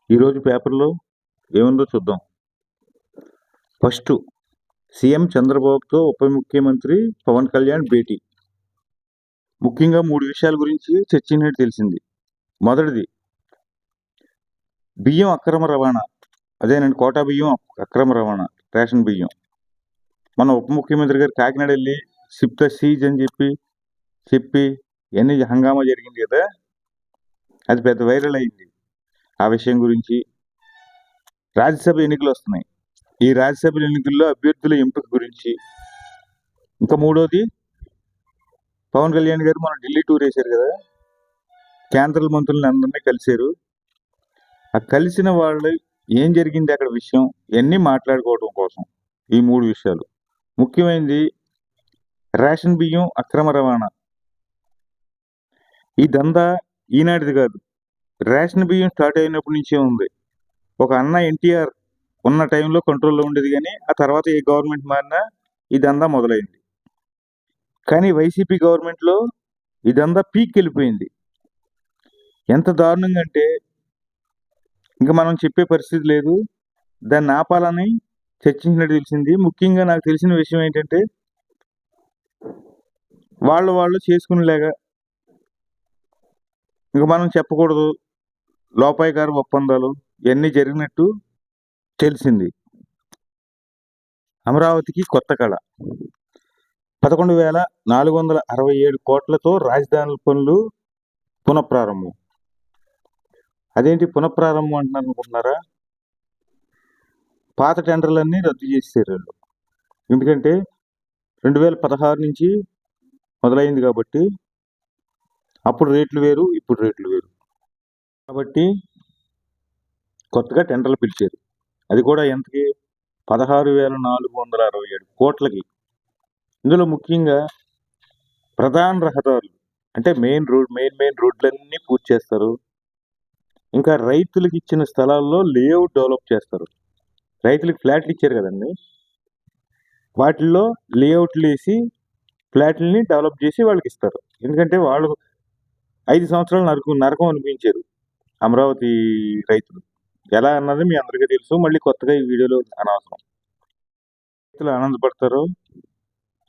ఈరోజు పేపర్లో ఏముందో చూద్దాం. ఫస్ట్ సీఎం చంద్రబాబుతో ఉప ముఖ్యమంత్రి పవన్ కళ్యాణ్ భేటీ. ముఖ్యంగా 3 విషయాల గురించి చర్చించినట్టు తెలిసింది. మొదటిది బియ్యం అక్రమ రవాణా. అదేనండి, కోటా బియ్యం అక్రమ రవాణా, రేషన్ బియ్యం. మన ఉప ముఖ్యమంత్రి గారు కాకినాడ వెళ్ళి సిప్ ద సీజ్ అని చెప్పి ఎన్ని హంగామా జరిగింది కదా, అది పెద్ద వైరల్ అయింది. ఆ విషయం గురించి. రాజ్యసభ ఎన్నికలు వస్తున్నాయి. ఈ రాజ్యసభ ఎన్నికల్లో అభ్యర్థుల ఎంపిక గురించి. ఇంకా మూడోది, పవన్ కళ్యాణ్ గారు మనం ఢిల్లీ టూర్ వేశారు కదా, కేంద్ర మంత్రులను అందరినీ కలిశారు. ఆ కలిసిన వాళ్ళు ఏం జరిగింది అక్కడ విషయం ఇవన్నీ మాట్లాడుకోవడం కోసం ఈ 3 విషయాలు. ముఖ్యమైనది రేషన్ బియ్యం అక్రమ రవాణా. ఈ దందా ఈనాటిది కాదు, రేషన్ బియ్యం స్టార్ట్ అయినప్పటి నుంచే ఉంది. ఒక అన్న ఎన్టీఆర్ ఉన్న టైంలో కంట్రోల్లో ఉండేది, కానీ ఆ తర్వాత ఏ గవర్నమెంట్ మారినా ఈ దందా మొదలైంది. కానీ వైసీపీ గవర్నమెంట్లో ఈ దందా పీక్ వెళ్ళిపోయింది. ఎంత దారుణంగా అంటే ఇంకా మనం చెప్పే పరిస్థితి లేదు. దాన్ని ఆపాలని చర్చించినట్టు తెలిసింది. ముఖ్యంగా నాకు తెలిసిన విషయం ఏంటంటే, వాళ్ళు చేసుకునేలాగా ఇంకా మనం చెప్పకూడదు, లోపాయికార ఒప్పందాలు ఇవన్నీ జరిగినట్టు తెలిసింది. అమరావతికి కొత్త కళ. 11,467 కోట్లతో రాజధానుల పనులు పునఃప్రారంభం. అదేంటి పునఃప్రారంభం అంటున్నారు అనుకుంటున్నారా? పాత టెండర్లన్నీ రద్దు చేసేసారు వాళ్ళు. ఎందుకంటే 2016 నుంచి మొదలైంది కాబట్టి అప్పుడు రేట్లు వేరు, ఇప్పుడు రేట్లు వేరు. కాబట్టి కొత్తగా టెండర్లు పిలిచారు. అది కూడా ఎంతకి? 16,467 కోట్లకి. ఇందులో ముఖ్యంగా ప్రధాన రహదారులు అంటే మెయిన్ రోడ్లన్నీ పూర్తి చేస్తారు. ఇంకా రైతులకు ఇచ్చిన స్థలాల్లో లేఅవుట్ డెవలప్ చేస్తారు. రైతులకు ఫ్లాట్లు ఇచ్చారు కదండి, వాటిల్లో లేఅవుట్లు వేసి ఫ్లాట్లని డెవలప్ చేసి వాళ్ళకి ఇస్తారు. ఎందుకంటే వాళ్ళు 5 సంవత్సరాలు నరకం అనిపించారు అమరావతి రైతులు. ఎలా అన్నది మీ అందరికీ తెలుసు, మళ్ళీ కొత్తగా ఈ వీడియోలో అనవసరం. రైతులు ఆనందపడతారు.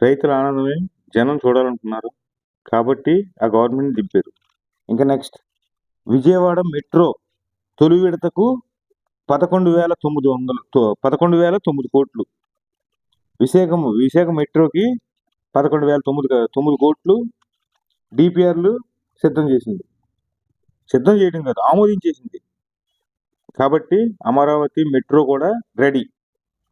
రైతుల ఆనందమే జనం చూడాలనుకున్నారు కాబట్టి ఆ గవర్నమెంట్ దింపారు. ఇంకా నెక్స్ట్, విజయవాడ మెట్రో తొలి విడతకు 11,900 కోట్లు. విశాఖ మెట్రోకి 11,909 కోట్లు డిపిఆర్లు సిద్ధం చేయడం కాదు, ఆమోదించేసింది. కాబట్టి అమరావతి మెట్రో కూడా రెడీ.